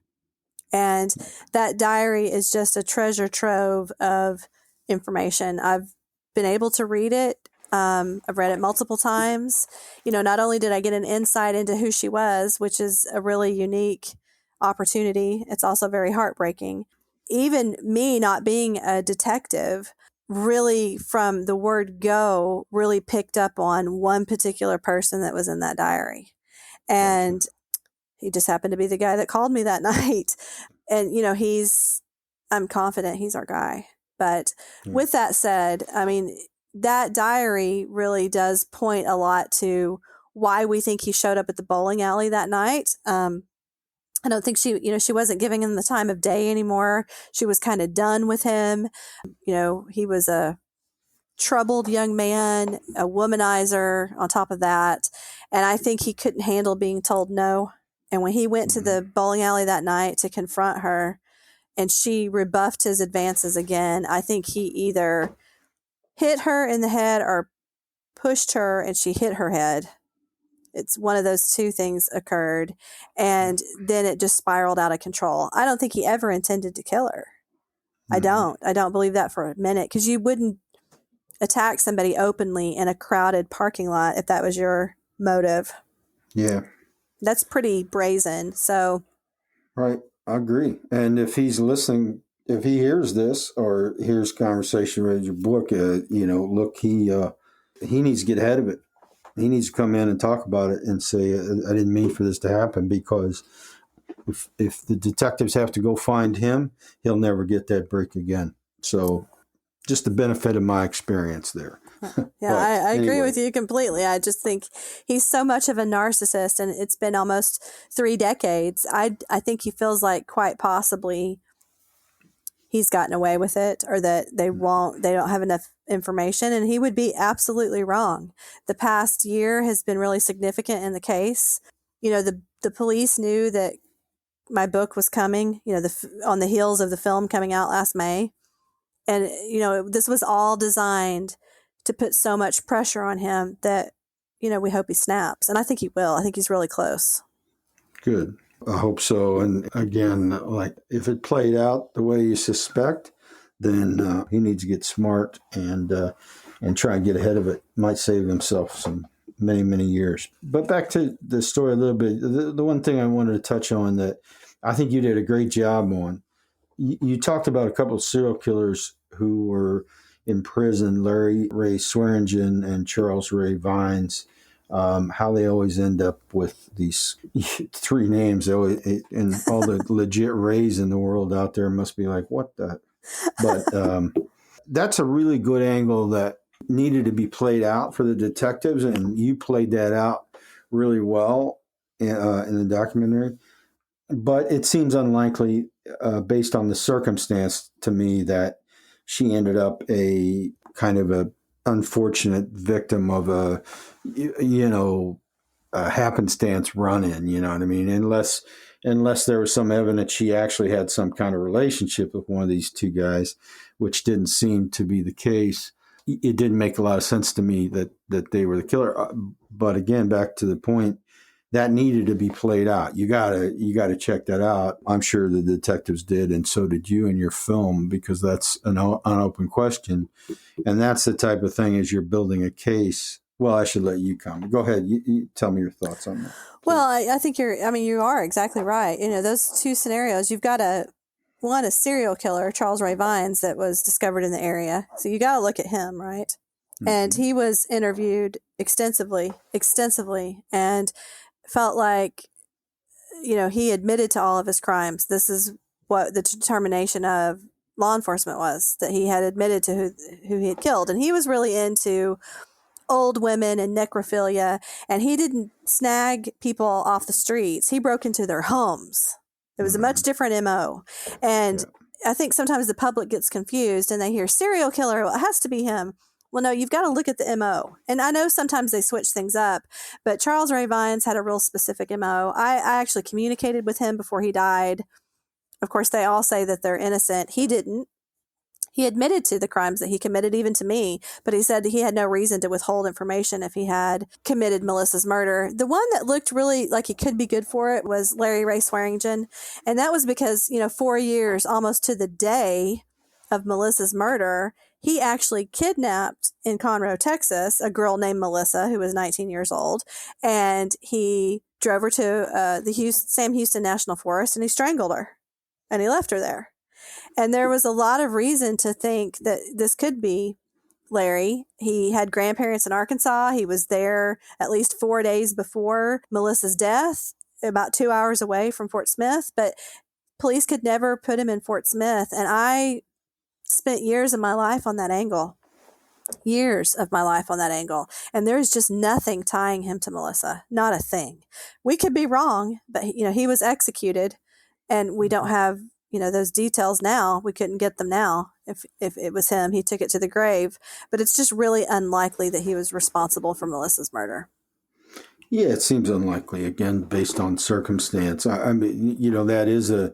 And that diary is just a treasure trove of information. I've been able to read it. I've read it multiple times. Not only did I get an insight into who she was, which is a really unique opportunity, it's also very heartbreaking. Even me not being a detective, really from the word go, really picked up on one particular person that was in that diary. And he just happened to be the guy that called me that night. And, I'm confident he's our guy. But with that said, I mean, that diary really does point a lot to why we think he showed up at the bowling alley that night. I don't think she wasn't giving him the time of day anymore. She was kind of done with him. He was a troubled young man, a womanizer on top of that. And I think he couldn't handle being told no. And when he went to the bowling alley that night to confront her and she rebuffed his advances again, I think he either hit her in the head or pushed her and she hit her head. It's one of those two things occurred. And then it just spiraled out of control. I don't think he ever intended to kill her. I don't believe that for a minute, because you wouldn't attack somebody openly in a crowded parking lot if that was your motive. Yeah. That's pretty brazen. So. Right. I agree. And if he's listening, if he hears this or hears conversation read your book, look, he needs to get ahead of it. He needs to come in and talk about it and say, I didn't mean for this to happen, because if the detectives have to go find him, he'll never get that break again. So just the benefit of my experience there. Yeah, I agree with you completely. I just think he's so much of a narcissist, and it's been almost 3 decades. I think he feels like quite possibly he's gotten away with it, or that they don't have enough information, and he would be absolutely wrong. The past year has been really significant in the case. The police knew that my book was coming, on the heels of the film coming out last May. And, this was all designed to put so much pressure on him that, we hope he snaps. And I think he will. I think he's really close. Good. I hope so. And again, like, if it played out the way you suspect, then he needs to get smart and try and get ahead of it. Might save himself some many, many years. But back to the story a little bit. The one thing I wanted to touch on that I think you did a great job on, you talked about a couple of serial killers who were in prison, Larry Ray Swearingen and Charles Ray Vines, how they always end up with these 3 names. And all the legit Rays in the world out there must be like, what the? But that's a really good angle that needed to be played out for the detectives, and you played that out really well in the documentary. But it seems unlikely, based on the circumstance to me, that she ended up a kind of a unfortunate victim of a happenstance run-in. You know what I mean? Unless there was some evidence she actually had some kind of relationship with one of these 2 guys, which didn't seem to be the case. It didn't make a lot of sense to me that they were the killer. But again, back to the point, that needed to be played out. You gotta check that out. I'm sure the detectives did, and so did you in your film, because that's an unopened question. And that's the type of thing, as you're building a case. Well, I should let you comment. Go ahead. You tell me your thoughts on that. Well, I think you are exactly right. Those 2 scenarios, you've got a serial killer, Charles Ray Vines, that was discovered in the area. So you got to look at him, right? Mm-hmm. And he was interviewed extensively, and felt like, he admitted to all of his crimes. This is what the determination of law enforcement was, that he had admitted to who he had killed. And he was really into old women and necrophilia, and he didn't snag people off the streets. He broke into their homes. It was a much different MO. And I think sometimes the public gets confused and they hear serial killer, well, it has to be him. Well, no, you've got to look at the MO. And I know sometimes they switch things up, but Charles Ray Vines had a real specific MO. I actually communicated with him before he died. Of course, they all say that they're innocent. He didn't. He admitted to the crimes that he committed, even to me, but he said he had no reason to withhold information if he had committed Melissa's murder. The one that looked really like he could be good for it was Larry Ray Swearingen. And that was because, 4 years, almost to the day of Melissa's murder, he actually kidnapped in Conroe, Texas, a girl named Melissa, who was 19 years old. And he drove her to the Sam Houston National Forest, and he strangled her. And he left her there. And there was a lot of reason to think that this could be Larry. He had grandparents in Arkansas. He was there at least 4 days before Melissa's death, about 2 hours away from Fort Smith. But police could never put him in Fort Smith. And I spent years of my life on that angle. Years of my life on that angle. And there's just nothing tying him to Melissa. Not a thing. We could be wrong, but he was executed, and we don't have those details now. We couldn't get them now if it was him. He took it to the grave. But it's just really unlikely that he was responsible for Melissa's murder. Yeah, it seems unlikely, again, based on circumstance. I mean, that is a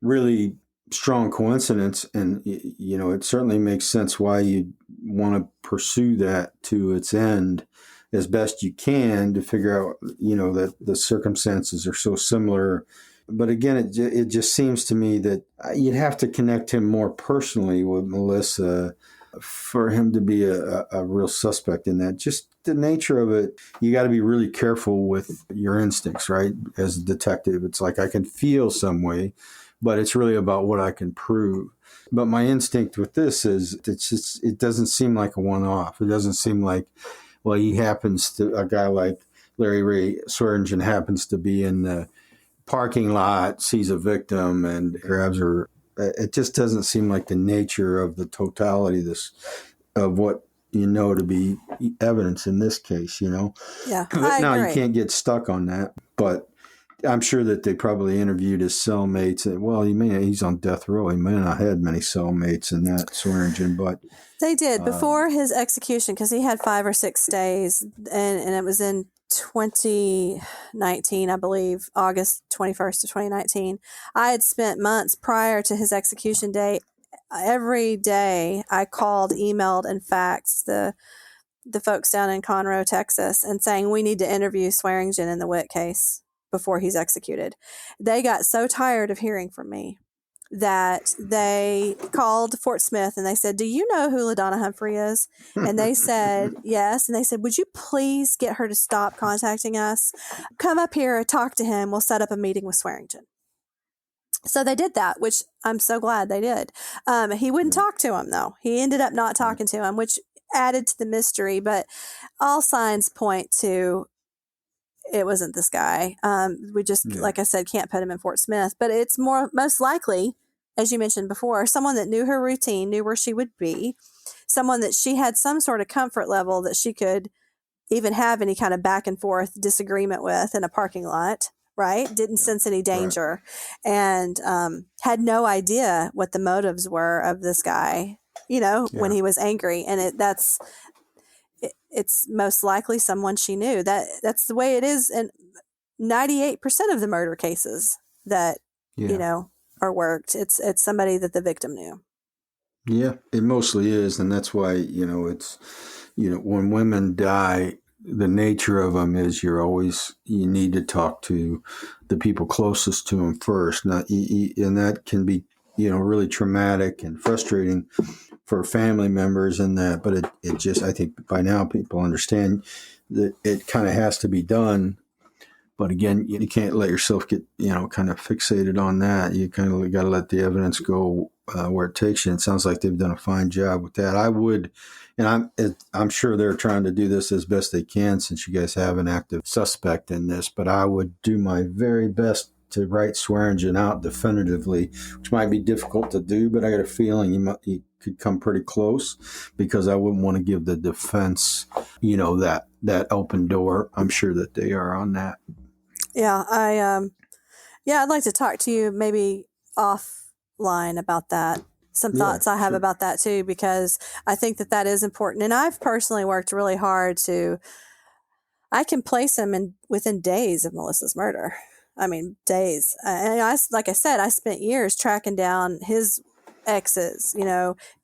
really strong coincidence. And, it certainly makes sense why you want to pursue that to its end as best you can to figure out, that the circumstances are so similar. But again, it just seems to me that you'd have to connect him more personally with Melissa for him to be a real suspect in that. Just the nature of it, you got to be really careful with your instincts, right? As a detective, it's like I can feel some way, but it's really about what I can prove. But my instinct with this is it doesn't seem like a one-off. It doesn't seem like, well, a guy like Larry Ray Swearingen happens to be in the parking lot, sees a victim and grabs her. It just doesn't seem like the nature of the totality of what to be evidence in this case, Yeah, Now agree. you can't get stuck on that, but I'm sure that they probably interviewed his cellmates. Well, he's on death row. He may not have had many cellmates in that Swearingen, but they did before his execution, because he had 5 or 6 days, and it was in 2019, I believe, August 21st of 2019. I had spent months prior to his execution date. Every day I called, emailed, and faxed the folks down in Conroe, Texas, and saying, we need to interview Swearingen in the Witt case before he's executed. They got so tired of hearing from me that they called Fort Smith and they said, do you know who LaDonna Humphrey is? And they said, yes. And they said, would you please get her to stop contacting us? Come up here and talk to him. We'll set up a meeting with Swearingen. So they did that, which I'm so glad they did. He wouldn't talk to him, though. He ended up not talking to him, which added to the mystery. But all signs point to it wasn't this guy. We just, like I said, can't put him in Fort Smith. But it's most likely, as you mentioned before, someone that knew her routine, knew where she would be, someone that she had some sort of comfort level that she could even have any kind of back and forth disagreement with in a parking lot, right? Didn't sense any danger, and had no idea what the motives were of this guy, when he was angry. And it's most likely someone she knew. That's the way it is in 98% of the murder cases that, are worked. It's somebody that the victim knew. Yeah, it mostly is. And that's why, it's, when women die, the nature of them is you need to talk to the people closest to them first. Now, and that can be, really traumatic and frustrating for family members and that, but it just, I think by now people understand that it kind of has to be done. But again, you can't let yourself get, kind of fixated on that. You kind of got to let the evidence go where it takes you. It sounds like they've done a fine job with that. I would, and I'm sure they're trying to do this as best they can since you guys have an active suspect in this, but I would do my very best to write Swearingen out definitively, which might be difficult to do, but I got a feeling you could come pretty close, because I wouldn't want to give the defense, that open door. I'm sure that they are on that. Yeah, I'd like to talk to you maybe offline about that. Some thoughts I have about that too, because I think that is important. And I've personally worked really hard I can place him within days of Melissa's murder. I mean, days. And like I said, I spent years tracking down his exes,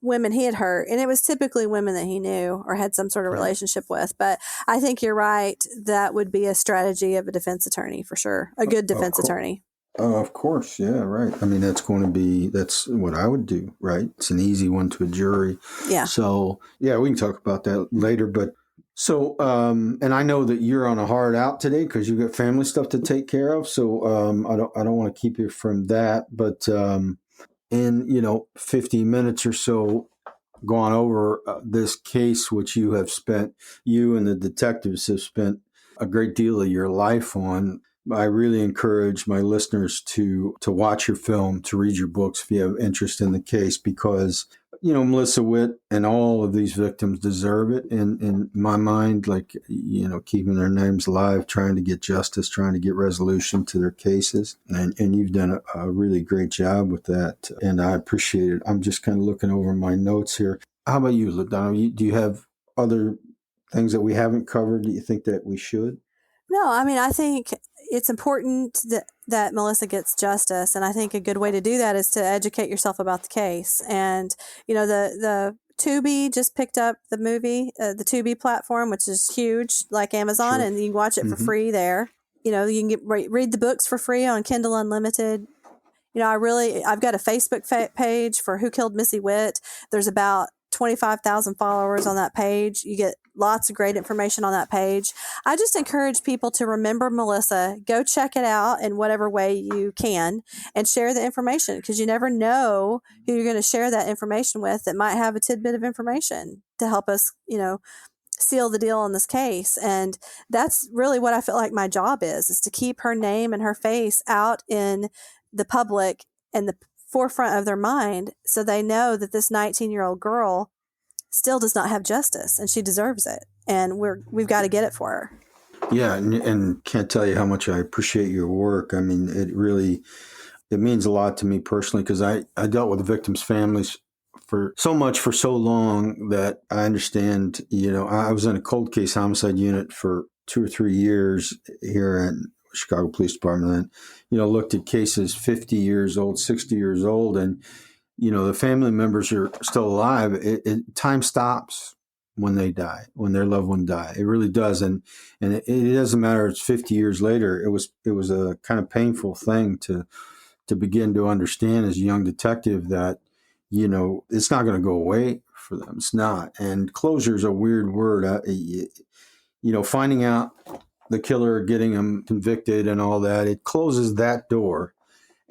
women he had hurt. And it was typically women that he knew or had some sort of relationship with. But I think you're right. That would be a strategy of a defense attorney for sure. A good defense attorney. Of course. Yeah, right. I mean, that's what I would do, right? It's an easy one to a jury. Yeah. So, yeah, we can talk about that later. But so, and I know that you're on a hard out today because you've got family stuff to take care of. So I don't want to keep you from that. But in 50 minutes or so, gone over this case, which you and the detectives have spent a great deal of your life on. I really encourage my listeners to watch your film, to read your books if you have interest in the case, because, Melissa Witt and all of these victims deserve it. In my mind, keeping their names alive, trying to get justice, trying to get resolution to their cases. And you've done a really great job with that. And I appreciate it. I'm just kind of looking over my notes here. How about you, LaDonna? Do you have other things that we haven't covered that you think that we should? No, I mean, I think it's important that Melissa gets justice. And I think a good way to do that is to educate yourself about the case. And, the Tubi just picked up the movie, the Tubi platform, which is huge, like Amazon, Sure. and you can watch it for free there. You can read the books for free on Kindle Unlimited. I've got a Facebook page for Who Killed Missy Witt. There's about 25,000 followers on that page. You get lots of great information on that page. I just encourage people to remember Melissa. Go check it out in whatever way you can and share the information, because you never know who you're going to share that information with that might have a tidbit of information to help us, seal the deal on this case. And that's really what I feel like my job is to keep her name and her face out in the public and the forefront of their mind, so they know that this 19-year-old girl still does not have justice and she deserves it. And we've got to get it for her. Yeah. And can't tell you how much I appreciate your work. I mean, it means a lot to me personally, because I dealt with the victims' families for so long that I understand. I was in a cold case homicide unit for 2 or 3 years here at Chicago Police Department, and looked at cases 50 years old, 60 years old, and the family members are still alive. Time stops when they die, when their loved one die. It really does, and it doesn't matter. It's 50 years later. It was a kind of painful thing to begin to understand as a young detective that it's not going to go away for them. It's not, and closure is a weird word. Finding out the killer, getting him convicted and all that, it closes that door,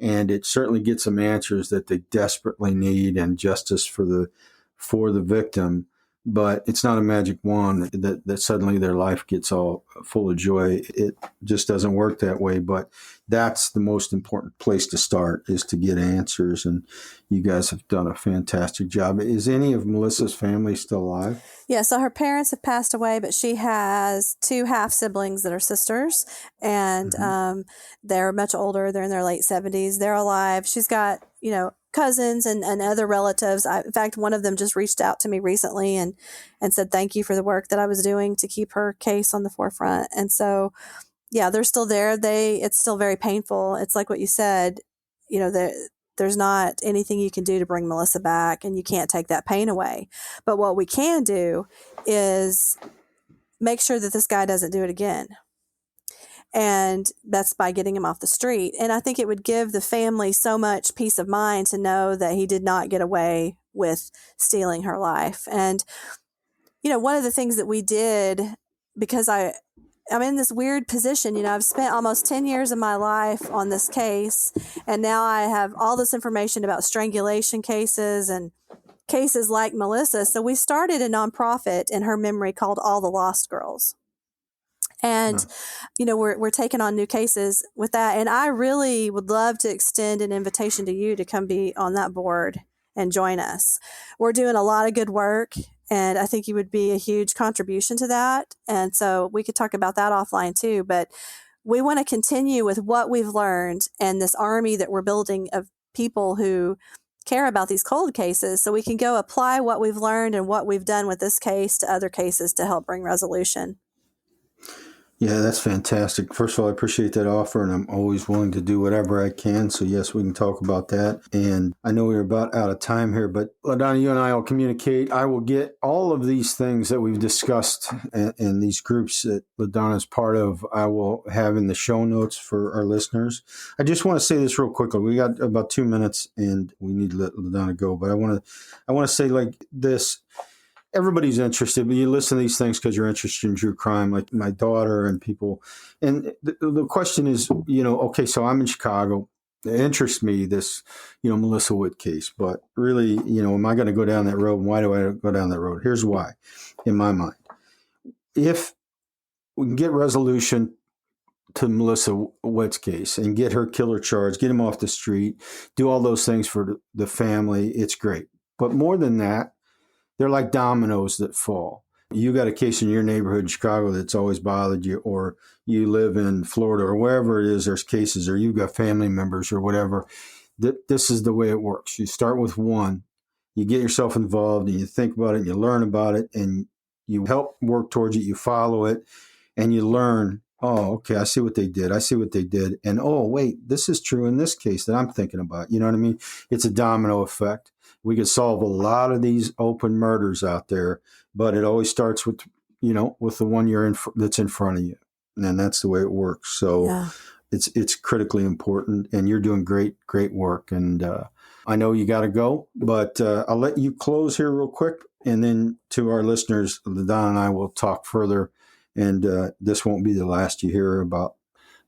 and it certainly gets them answers that they desperately need and justice for the victim. But it's not a magic wand that suddenly their life gets all full of joy. It just doesn't work that way. But that's the most important place to start, is to get answers. And you guys have done a fantastic job. Is any of Melissa's family still alive? Yeah, so her parents have passed away, but she has 2 half siblings that are sisters, and they're much older. They're in their late 70s. They're alive. She's got, cousins and other relatives. In fact, one of them just reached out to me recently and said thank you for the work that I was doing to keep her case on the forefront. And so, yeah, they're still there. It's still very painful. It's like what you said, there's not anything you can do to bring Melissa back, and you can't take that pain away. But what we can do is make sure that this guy doesn't do it again. And that's by getting him off the street. And I think it would give the family so much peace of mind to know that he did not get away with stealing her life. And, one of the things that we did, because I'm in this weird position, I've spent almost 10 years of my life on this case, and now I have all this information about strangulation cases and cases like Melissa. So we started a nonprofit in her memory called All the Lost Girls. And, we're taking on new cases with that. And I really would love to extend an invitation to you to come be on that board and join us. We're doing a lot of good work, and I think you would be a huge contribution to that. And so we could talk about that offline too. But we want to continue with what we've learned and this army that we're building of people who care about these cold cases, so we can go apply what we've learned and what we've done with this case to other cases to help bring resolution. Yeah, that's fantastic. First of all, I appreciate that offer, and I'm always willing to do whatever I can. So, yes, we can talk about that. And I know we're about out of time here, but LaDonna, you and I will communicate. I will get all of these things that we've discussed in these groups that LaDonna is part of, I will have in the show notes for our listeners. I just want to say this real quickly. We got about 2 minutes, and we need to let LaDonna go. But I want to say like this. Everybody's interested, but you listen to these things because you're interested in true crime, like my daughter and people. And the question is, okay, so I'm in Chicago. It interests me, this, Melissa Witt case. But really, am I going to go down that road? Why do I go down that road? Here's why, in my mind. If we can get resolution to Melissa Witt's case and get her killer charged, get him off the street, do all those things for the family, it's great. But more than that, they're like dominoes that fall. You got a case in your neighborhood in Chicago that's always bothered you, or you live in Florida or wherever it is, there's cases, or you've got family members or whatever. This is the way it works. You start with one, you get yourself involved, and you think about it, and you learn about it, and you help work towards it, you follow it, and you learn, oh, okay, I see what they did. And, oh, wait, this is true in this case that I'm thinking about. You know what I mean? It's a domino effect. We could solve a lot of these open murders out there, but it always starts with, with the one that's in front of you. And that's the way it works. So yeah. It's critically important, and you're doing great work. And I know you got to go, but I'll let you close here real quick. And then to our listeners, LaDonna and I will talk further. And this won't be the last you hear about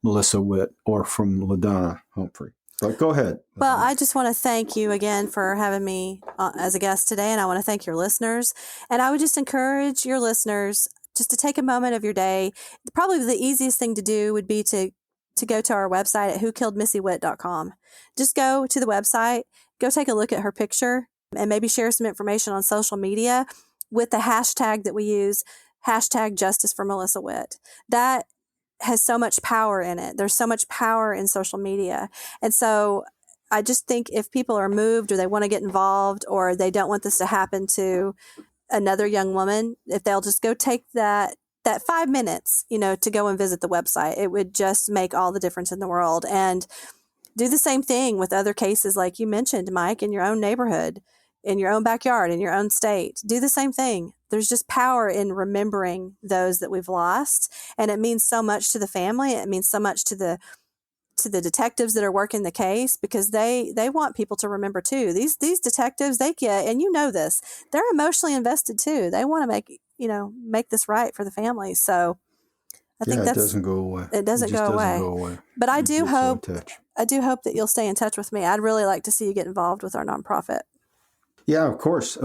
Melissa Witt or from LaDonna Humphrey. But go ahead. Well, I just want to thank you again for having me as a guest today, and I want to thank your listeners. And I would just encourage your listeners just to take a moment of your day. Probably the easiest thing to do would be to go to our website at whokilledmissywit.com. Just go to the website, go take a look at her picture, and maybe share some information on social media with the hashtag that we use, #JusticeForMelissaWitt. That has so much power in it. There's so much power in social media. And so I just think if people are moved or they want to get involved or they don't want this to happen to another young woman, if they'll just go take that 5 minutes, to go and visit the website, it would just make all the difference in the world. And do the same thing with other cases like you mentioned, Mike, in your own neighborhood, in your own backyard, in your own state. Do the same thing. There's just power in remembering those that we've lost. And it means so much to the family. It means so much to the detectives that are working the case, because they want people to remember too. These detectives, they get, and this, they're emotionally invested too. They want to make this right for the family. So I think it doesn't go away. It doesn't go away. But I do hope that you'll stay in touch with me. I'd really like to see you get involved with our nonprofit. Yeah, of course.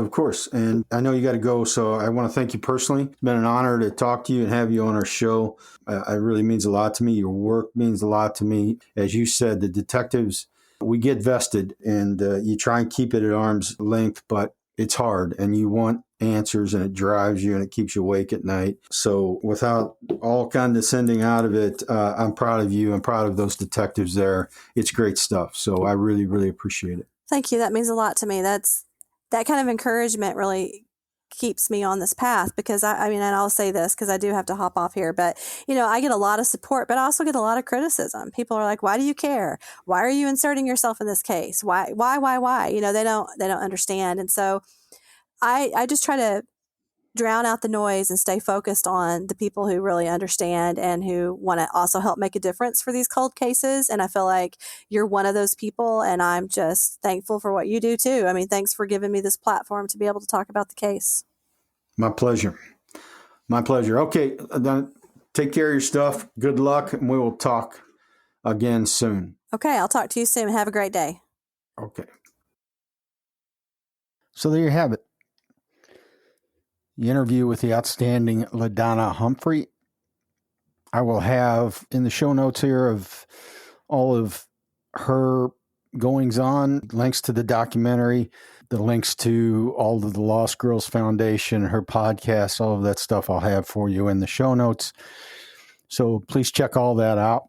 And I know you got to go, so I want to thank you personally. It's been an honor to talk to you and have you on our show. It really means a lot to me. Your work means a lot to me. As you said, the detectives, we get vested, and you try and keep it at arm's length, but it's hard, and you want answers, and it drives you, and it keeps you awake at night. So without all condescending out of it, I'm proud of you. I'm proud of those detectives there. It's great stuff. So I really, really appreciate it. Thank you. That means a lot to me. That kind of encouragement really keeps me on this path, because and I'll say this because I do have to hop off here, but I get a lot of support, but I also get a lot of criticism. People are like, why do you care? Why are you inserting yourself in this case? Why? They don't understand. And so I just try to drown out the noise and stay focused on the people who really understand and who want to also help make a difference for these cold cases. And I feel like you're one of those people, and I'm just thankful for what you do too. Thanks for giving me this platform to be able to talk about the case. My pleasure. Okay, then take care of your stuff. Good luck, and we will talk again soon. Okay, I'll talk to you soon. Have a great day. Okay. So there you have it. The interview with the outstanding LaDonna Humphrey. I will have in the show notes here of all of her goings on, links to the documentary, the links to all of the Lost Girls Foundation, her podcast, all of that stuff I'll have for you in the show notes. So please check all that out.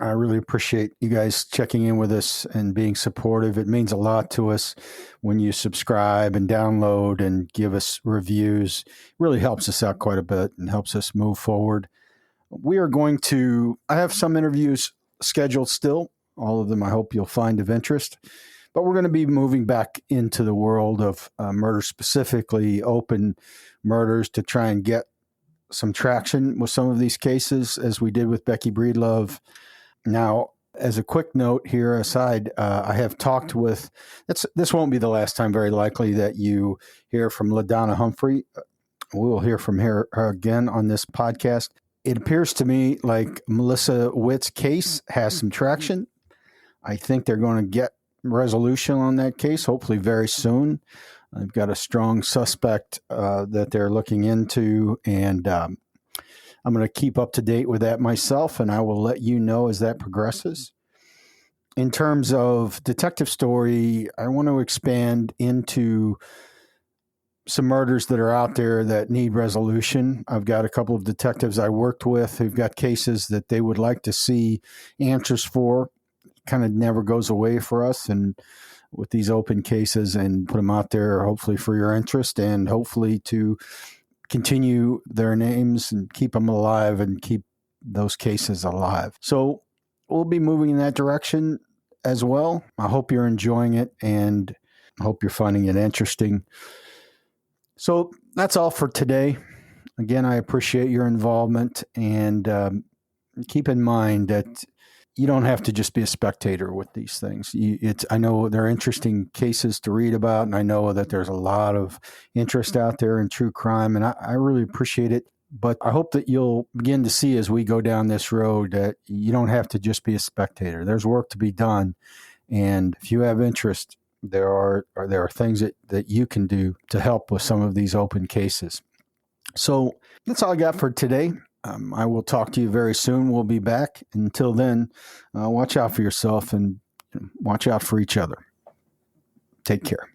I really appreciate you guys checking in with us and being supportive. It means a lot to us when you subscribe and download and give us reviews. It really helps us out quite a bit and helps us move forward. I have some interviews scheduled still. All of them I hope you'll find of interest. But we're going to be moving back into the world of murder, specifically open murders, to try and get some traction with some of these cases, as we did with Becky Breedlove. Now, as a quick note here aside, I have talked with, this won't be the last time, very likely, that you hear from LaDonna Humphrey. We'll hear from her again on this podcast. It appears to me like Melissa Witt's case has some traction. I think they're going to get resolution on that case, hopefully very soon. I've got a strong suspect that they're looking into, and I'm going to keep up to date with that myself, and I will let you know as that progresses. In terms of Detective Story, I want to expand into some murders that are out there that need resolution. I've got a couple of detectives I worked with who've got cases that they would like to see answers for. Kind of never goes away for us, and with these open cases, and put them out there hopefully for your interest, and hopefully to continue their names and keep them alive and keep those cases alive. So we'll be moving in that direction as well. I hope you're enjoying it, and I hope you're finding it interesting. So that's all for today. Again, I appreciate your involvement, and keep in mind that you don't have to just be a spectator with these things. I know they're interesting cases to read about, and I know that there's a lot of interest out there in true crime, and I really appreciate it. But I hope that you'll begin to see as we go down this road that you don't have to just be a spectator. There's work to be done, and if you have interest, there are things that you can do to help with some of these open cases. So that's all I got for today. I will talk to you very soon. We'll be back. Until then, watch out for yourself and watch out for each other. Take care.